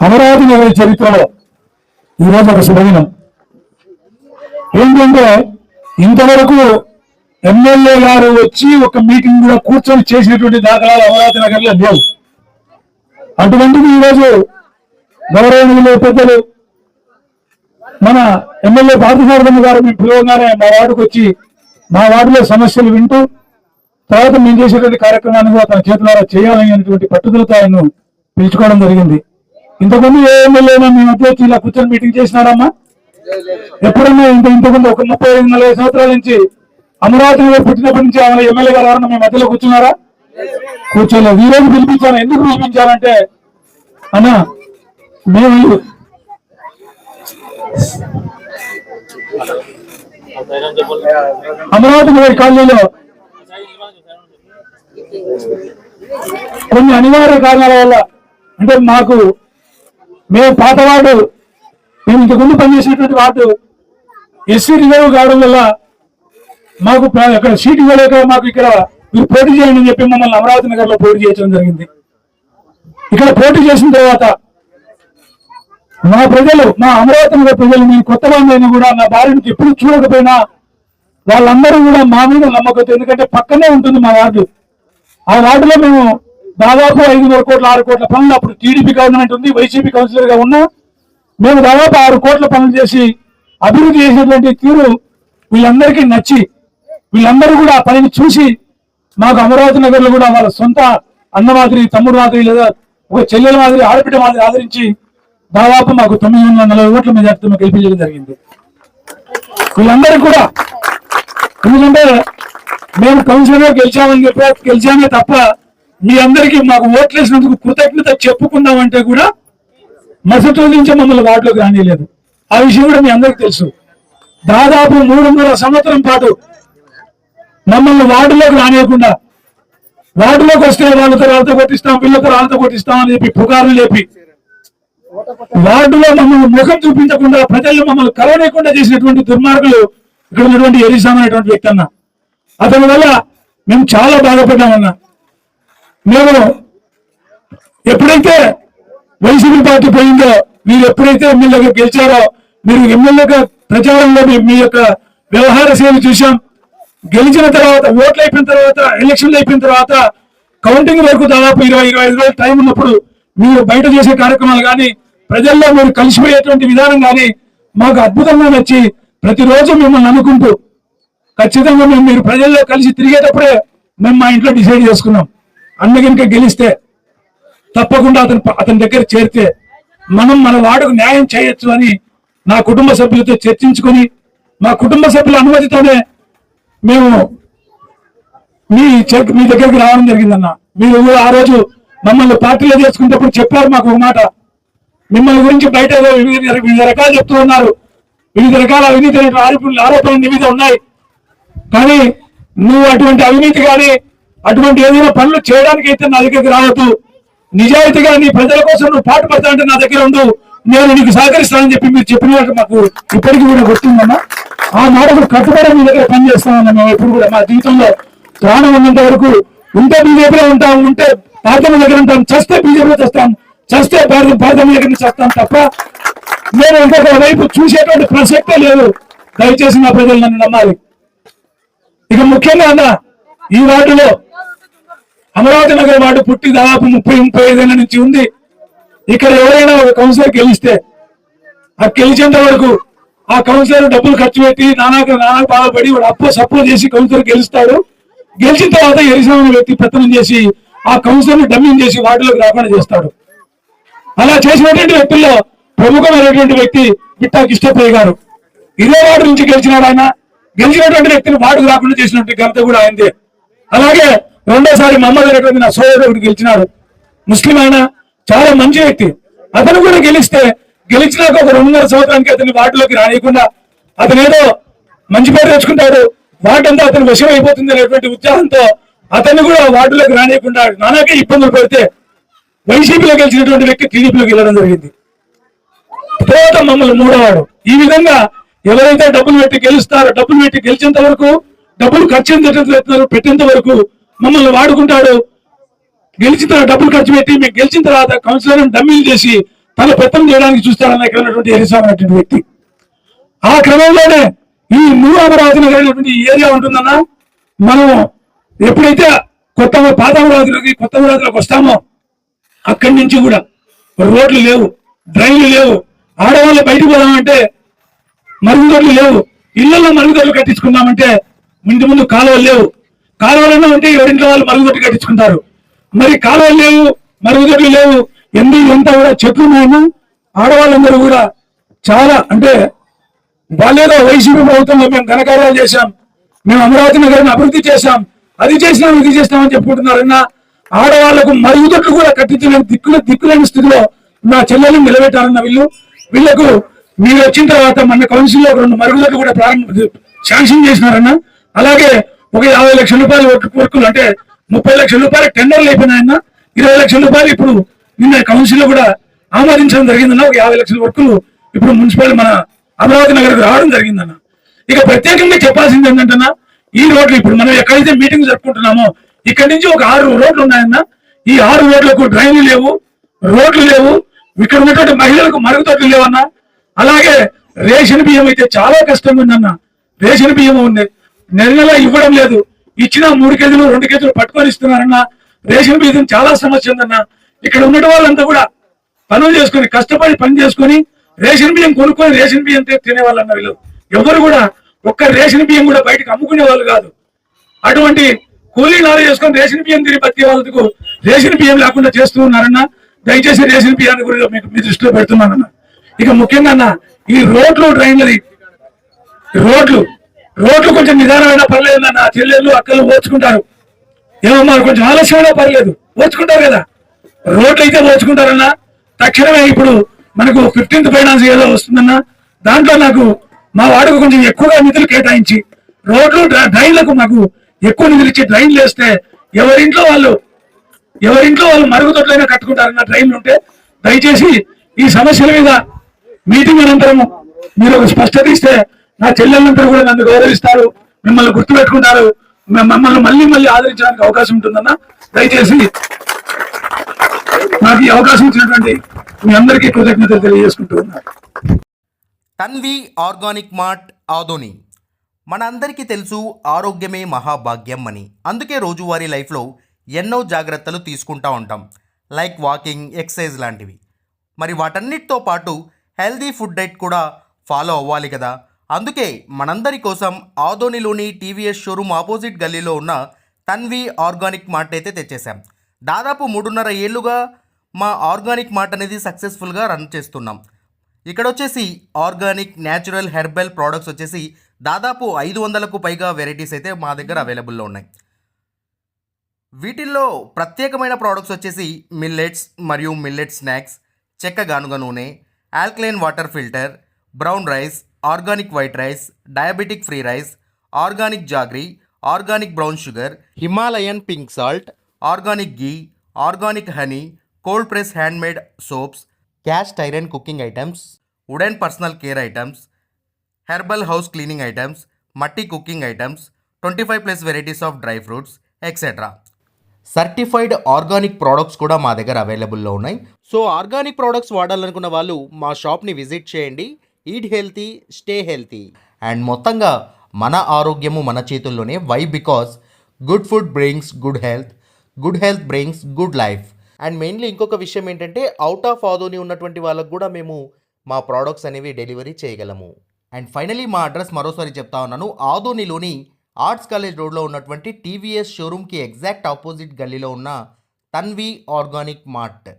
అమరావతి నగర చరిత్రలో ఈరోజు ఒక శుభదినం. ఏంటంటే ఇంతవరకు ఎమ్మెల్యే గారు వచ్చి ఒక మీటింగ్ కూడా కూర్చొని చేసినటువంటి దాఖలాలు అమరావతి నగర్లో లేవు. అటువంటిది ఈరోజు గౌరవనీయులు పెద్దలు మన ఎమ్మెల్యే పార్థసారథి గారు మేము పిలవగానే మా వార్డుకు వచ్చి మా వార్డులో సమస్యలు వింటూ తర్వాత మేము చేసేటువంటి కార్యక్రమాన్ని కూడా తన చేతులారా చేయాలనేటువంటి పట్టుదలతో ఆయన పిలుచుకోవడం జరిగింది. ఇంతకుముందు ఏ ఎమ్మెల్యేనా మీ మధ్య వచ్చి ఇలా కూర్చొని మీటింగ్ చేసినారమ్మా? ఎప్పుడన్నా ఇంతకుముందు ఒక 35-40 సంవత్సరాల నుంచి అమరావతి నగర్ పుట్టినప్పటి నుంచి ఆమె ఎమ్మెల్యే గారు ఎవరన్నా మీ మధ్యలో కూర్చున్నారా? కూర్చోలేదు. ఈ రోజు పిలిపించాను. ఎందుకు పిలిపించాలంటే అన్న మేము అమరావతి నగర్ కాలనీలో కొన్ని అనివార్య కారణాల వల్ల అంటే మేము పాత వార్డు మేము ఇంతకుముందు పనిచేసినటువంటి వార్డు ఎస్సీ రిజర్వ్ కావడం వల్ల మాకు అక్కడ సీట్ ఇవ్వలేక మాకు ఇక్కడ మీరు పోటీ చేయండి అని చెప్పి మమ్మల్ని అమరావతి నగర్ లో పోటీ చేయడం జరిగింది. ఇక్కడ పోటీ చేసిన తర్వాత మా అమరావతి నగర్ ప్రజలు నేను కొత్త వాళ్ళైనా కూడా నా భార్యను ఎప్పుడు చూడకపోయినా వాళ్ళందరూ కూడా మా మీద నమ్మకం. ఎందుకంటే పక్కనే ఉంటుంది మా వార్డు. ఆ వార్డులో మేము దాదాపు 500 కోట్ల 6 కోట్ల పనులు అప్పుడు టీడీపీ గవర్నమెంట్ ఉంది, వైసీపీ కౌన్సిలర్ గా ఉన్నా మేము దాదాపు 6 కోట్ల పనులు చేసి అభివృద్ధి చేసినటువంటి తీరు వీళ్ళందరికీ నచ్చి వీళ్ళందరూ కూడా ఆ పనిని చూసి మాకు అమరావతి నగర్ లో కూడా వాళ్ళ సొంత అన్న మాదిరి, తమ్ముడు మాదిరి, లేదా ఒక చెల్లెల మాదిరి, ఆడపిడ్డ మాదిరి ఆదరించి దాదాపు మాకు 940 ఓట్ల మెజార్టీతో గెలిపించడం జరిగింది. వీళ్ళందరికీ కూడా ఎందుకంటే మేము కౌన్సిలర్ గా గెలిచామే తప్ప మీ అందరికీ మాకు ఓట్లు వేసినందుకు కృతజ్ఞత చెప్పుకుందామంటే కూడా మరుసటి రోజు నుంచి మమ్మల్ని వార్డులోకి రానిలేదు. ఆ విషయం కూడా మీ అందరికీ తెలుసు. దాదాపు 300 సంవత్సరం పాటు మమ్మల్ని వార్డులోకి రానియకుండా వార్డులోకి వస్తే రాళ్ళతో కొట్టిస్తాం, వీళ్ళతో రాళ్ళతో కొట్టిస్తాం అని చెప్పి పుకార్లు లేపి వార్డులో మమ్మల్ని ముఖం చూపించకుండా ప్రజలు మమ్మల్ని కలవనీయకుండా చేసినటువంటి దుర్మార్గులు ఇక్కడ ఉన్నటువంటి ఎరిసామ్ అనేటువంటి వ్యక్తి అన్న. అతని వల్ల మేము చాలా బాధపడ్డామన్నా. మేము ఎప్పుడైతే వైసీపీ పార్టీ పోయిందో మీరు ఎప్పుడైతే ఎమ్మెల్యేగా గెలిచారో మీరు ఎమ్మెల్యేగా ప్రచారంలో మీ యొక్క వ్యవహార శైలి చూసాం. గెలిచిన తర్వాత ఓట్లు అయిపోయిన తర్వాత ఎలక్షన్లు అయిపోయిన తర్వాత కౌంటింగ్ వరకు దాదాపు 20-25 రోజులు టైం ఉన్నప్పుడు మీరు బయట చేసే కార్యక్రమాలు కానీ ప్రజల్లో మీరు కలిసిపోయేటువంటి విధానం కానీ మాకు అద్భుతంగా నచ్చి ప్రతిరోజు మిమ్మల్ని అనుకుంటూ ఖచ్చితంగా మీరు ప్రజల్లో కలిసి తిరిగేటప్పుడే మేము మా ఇంట్లో డిసైడ్ చేసుకున్నాం. అన్నగినక గెలిస్తే తప్పకుండా అతని దగ్గర చేరితే మన వార్డుకు న్యాయం చేయొచ్చు అని నా కుటుంబ సభ్యులతో చర్చించుకొని మా కుటుంబ సభ్యుల అనుమతితోనే మేము మీ దగ్గరికి రావడం జరిగిందన్న. మీరు ఆ రోజు మమ్మల్ని పార్టీలో చేసుకునేటప్పుడు చెప్పారు మాకు ఒక మాట, మిమ్మల్ని గురించి బయట వివిధ రకాలు చెప్తూ ఉన్నారు, వివిధ రకాల అవినీతి ఆరోపణలు నీ మీద ఉన్నాయి, కానీ నువ్వు అటువంటి అవినీతి కానీ అటువంటి ఏదైనా పనులు చేయడానికి అయితే నా దగ్గరికి రావద్దు, నిజాయితీగా నీ ప్రజల కోసం నువ్వు పాటు పడతానంటే నా దగ్గర ఉండు, నేను నీకు సహకరిస్తానని చెప్పి మీరు చెప్పినట్టు మాకు ఇప్పటికీ కూడా గుర్తుందమ్మా. ఆ మాటకు కట్టుబడి మీ దగ్గర పనిచేస్తామన్నా. మేము ఎప్పుడు కూడా మా జీవితంలో ప్రాణం ఉన్నంత వరకు ఉంటే బీజేపీలో ఉంటాం, ఉంటే పార్టీ దగ్గర ఉంటాం, చేస్తే బీజేపీలో చేస్తాం, చేస్తే పార్టీ దగ్గర చేస్తాం తప్ప నేను ఇంకొక వైపు చూసేటువంటి ప్రసక్తే లేదు. దయచేసి నా ప్రజలు నన్ను నమ్మాలి. ఇక ముఖ్యంగా అన్న ఈ వార్డులో అమరావతి నగర్ వార్డు పుట్టి దాదాపు 30-35 ఏళ్ల నుంచి ఉంది. ఇక్కడ ఎవరైనా ఒక కౌన్సిలర్ గెలిస్తే ఆ గెలిచేంత వరకు ఆ కౌన్సిలర్ డబ్బులు ఖర్చు పెట్టి నానాకు బాధపడి వాడు సపోర్ట్ చేసి కౌన్సిలర్ గెలుస్తాడు. గెలిచిన తర్వాత ఎరిసామ వ్యక్తి పెత్తనం చేసి ఆ కౌన్సిలర్ డమ్మింగ్ చేసి వార్డులోకి రాకుండా చేస్తాడు. అలా చేసినటువంటి వ్యక్తుల్లో ప్రముఖమైనటువంటి వ్యక్తి బిట్టా కిష్టప్పయ్య గారు. ఇదే వార్డు నుంచి గెలిచినాడు ఆయన. గెలిచినటువంటి వ్యక్తిని వార్డుకు రాకుండా చేసినటువంటి ఘనత కూడా ఆయనదే. అలాగే రెండోసారి మహమ్మద్ అనేటువంటి నా సోదరుడు గెలిచినాడు. ముస్లిం ఆయన, చాలా మంచి వ్యక్తి. అతను కూడా గెలిచినాక ఒక 2.5 సంవత్సరానికి అతని వార్డులోకి రానియకుండా అతను ఏదో మంచి పేరు తెచ్చుకుంటాడు, వార్డు అంతా అతను విషయం అయిపోతుంది అనేటువంటి ఉత్సాహంతో అతన్ని కూడా వార్డులోకి రానియకుండా నానాకే ఇబ్బందులు పెడితే వైసీపీలో గెలిచినటువంటి వ్యక్తి టీడీపీలోకి వెళ్ళడం జరిగింది. తర్వాత మమ్మల్ని మూడవాడు. ఈ విధంగా ఎవరైతే డబ్బులు పెట్టి గెలుస్తారో డబ్బులు పెట్టి గెలిచేంత వరకు డబ్బులు ఖర్చు పెట్టేంత వరకు మమ్మల్ని వాడుకుంటాడు. గెలిచిన తర్వాత డబ్బులు ఖర్చు పెట్టి మేము గెలిచిన తర్వాత కౌన్సిలర్ డమ్మీలు చేసి తన పెత్తం చేయడానికి చూస్తాడన్న ఇక్కడ ఉన్నటువంటి హరిస్వామి అనేటువంటి వ్యక్తి. ఆ క్రమంలోనే ఈ న్యూ అమరావతి నగర్ అనేటువంటి ఏరియా ఉంటుందన్నా, మనం ఎప్పుడైతే పాత అమరావతిలోకి వస్తామో అక్కడి నుంచి కూడా రోడ్లు లేవు, డ్రైన్లు లేవు, ఆడవాళ్ళు బయటకు పోదామంటే మరుగుదొడ్లు లేవు, ఇళ్లలో మరుగుదొడ్లు కట్టించుకుందామంటే ఇంటి ముందు కాలువలు లేవు. కాలువలన్నా ఉంటే ఎవరింట్లో వాళ్ళు మరుగుదొడ్లు కట్టించుకుంటారు. మరి కాలువలు లేవు, మరుగుదొడ్లు లేవు, ఎంత కూడా చెట్లు ఉన్నాయన్నా ఆడవాళ్ళందరూ కూడా చాలా అంటే వాళ్ళేదో వైసీపీ ప్రభుత్వంలో మేము ఘనకార్యాలు చేశాం, మేము అమరావతి నగరాన్ని అభివృద్ధి చేశాం, అది చేసినాం ఇది చేసినామని చెప్పుకుంటున్నారన్నా ఆడవాళ్లకు మరుగుదొడ్లు కూడా కట్టించలేని దిక్కులేని స్థితిలో నా చెల్లెల్ని నిలబెట్టారన్న వీళ్లకు మీరు వచ్చిన తర్వాత మన కౌన్సిల్లో 2 మరుగుదొడ్లు కూడా శాంక్షన్ చేసినారన్న. అలాగే ఒక 50 లక్షల రూపాయలు వర్కులు అంటే 30 లక్షల రూపాయలు టెండర్లు అయిపోయినాయన్న. 20 లక్షల రూపాయలు ఇప్పుడు నిన్న కౌన్సిల్లో కూడా ఆమోదించడం జరిగిందన్న. ఒక 50 లక్షల వర్కులు ఇప్పుడు మున్సిపల్ మన అమరావతి నగర్కి రావడం జరిగిందన్న. ఇక ప్రత్యేకంగా చెప్పాల్సింది ఏంటంటన్నా, ఈ రోడ్లు ఇప్పుడు మనం ఎక్కడైతే మీటింగ్ జరుపుకుంటున్నామో ఇక్కడి నుంచి ఒక 6 రోడ్లు ఉన్నాయన్న. ఈ 6 రోడ్లకు డ్రైన్లు లేవు, రోడ్లు లేవు, ఇక్కడ ఉన్నటువంటి మహిళలకు మరుగుదొడ్లు లేవన్నా. అలాగే రేషన్ బియ్యం అయితే చాలా కష్టంగా ఉందన్న. రేషన్ బియ్యం ఉంది, నెల ఇవ్వడం లేదు, ఇచ్చిన 3 కేజీలు 2 కేజీలు పట్టుకొని ఇస్తున్నారన్న. రేషన్ బియ్యం చాలా సమస్య ఉందన్న. ఇక్కడ ఉన్న వాళ్ళంతా కూడా పనులు చేసుకొని కష్టపడి పని చేసుకొని రేషన్ బియ్యం కొనుక్కొని రేషన్ బియ్యం తినే వాళ్ళు అన్న. వీళ్ళు ఎవరు కూడా ఒక్క రేషన్ బియ్యం కూడా బయటకు అమ్ముకునే వాళ్ళు కాదు. అటువంటి కూలీ నాలు చేసుకొని రేషన్ బియ్యం తిని బతికే వాళ్ళకు రేషన్ బియ్యం లేకుండా చేస్తూ ఉన్నారన్న. దయచేసి రేషన్ బియ్యాన్ని గురించి మీకు మీ దృష్టిలో పెడుతున్నానన్న. ఇక ముఖ్యంగా అన్న ఈ రోడ్లు డ్రైన్లది రోడ్లు కొంచెం నిదానమైనా పర్లేదన్న. చెల్లెళ్ళు అక్కలు ఓచుకుంటారు, ఏమమ్మా కొంచెం ఆలస్యమైనా పర్లేదు ఓచుకుంటారు కదా. రోడ్లు అయితే ఓచుకుంటారన్నా. తక్షణమే ఇప్పుడు మనకు 15th ఫైనాన్స్ ఏదో వస్తుందన్న, దాంట్లో నాకు మా వాడికి కొంచెం ఎక్కువగా నిధులు కేటాయించి రోడ్లు డ్రైన్లకు మాకు ఎక్కువ నిధులు ఇచ్చి డ్రైన్లు వేస్తే ఎవరింట్లో వాళ్ళు మరుగుదొడ్లైనా కట్టుకుంటారన్న డ్రైన్లు ఉంటే. దయచేసి ఈ సమస్యల మీద మీటింగ్ అనంతరము మీరు ఒక స్పష్టత ఇస్తే నా చెల్లెళ్ళందరూ కూడా నన్ను గౌరవిస్తారు, మిమ్మల్ని గుర్తుపెట్టుకుంటారు, మమ్మల్ని మళ్ళీ ఆదరించడానికి అవకాశం ఉంటుందన్న. దయచేసి నాకు ఈ అవకాశం ఇచ్చినటువంటి మీ అందరికీ కృతజ్ఞతలు తెలియజేసుకుంటూ ఉన్నారు. Tanvi organic mart Adoni. మనందరికీ తెలుసు ఆరోగ్యమే మహాభాగ్యం అని. అందుకే రోజువారీ లైఫ్లో ఎన్నో జాగ్రత్తలు తీసుకుంటూ ఉంటాం, లైక్ వాకింగ్, ఎక్సర్సైజ్ లాంటివి. మరి వాటన్నిటితో పాటు హెల్దీ ఫుడ్ డైట్ కూడా ఫాలో అవ్వాలి కదా. అందుకే మనందరి కోసం ఆదోనిలోని టీవీఎస్ షోరూమ్ ఆపోజిట్ గల్లీలో ఉన్న తన్వి ఆర్గానిక్ మార్ట్ అయితే తెచ్చేసాం. దాదాపు 3.5 ఏళ్ళుగా మా ఆర్గానిక్ మార్ట్ అనేది సక్సెస్ఫుల్గా రన్ చేస్తున్నాం. ఇక్కడ వచ్చేసి ఆర్గానిక్ న్యాచురల్ హెర్బల్ ప్రోడక్ట్స్ వచ్చేసి దాదాపు 500కు పైగా వెరైటీస్ అయితే మా దగ్గర అవైలబుల్లో ఉన్నాయి. వీటిల్లో ప్రత్యేకమైన ప్రోడక్ట్స్ వచ్చేసి మిల్లెట్స్ మరియు మిల్లెట్ స్నాక్స్, చెక్క గానుగ నూనె, alkaline water filter, brown rice, organic white rice, diabetic free rice, organic jaggery, organic brown sugar, Himalayan pink salt, organic ghee, organic honey, cold press handmade soaps, cast iron cooking items, wooden personal care items, herbal house cleaning items, మట్టి cooking items, 25+ varieties of dry fruits etcetera. Certified organic products కూడా మా దగ్గర అవైలబుల్లో ఉన్నాయి. So organic products వాడాలనుకున్న వాళ్ళు మా షాప్ని visit చేయండి. Eat healthy, stay healthy. And మొత్తంగా మన ఆరోగ్యము మన చేతుల్లోనే. Why? Because good food brings good health brings good life. And mainly ఇంకొక విషయం ఏంటంటే అవుట్ ఆఫ్ ఆదోని ఉన్నటువంటి వాళ్ళకు కూడా మేము మా ప్రోడక్ట్స్ అనేవి డెలివరీ చేయగలము. అండ్ ఫైనలీ మా అడ్రస్ మరోసారి చెప్తా ఉన్నాను. ఆదోనిలోని ఆర్ట్స్ కాలేజ్ రోడ్లో ఉన్నటువంటి టీవీఎస్ షోరూమ్కి ఎగ్జాక్ట్ ఆపోజిట్ గల్లీలో ఉన్న తన్వి ఆర్గానిక్ మార్ట్.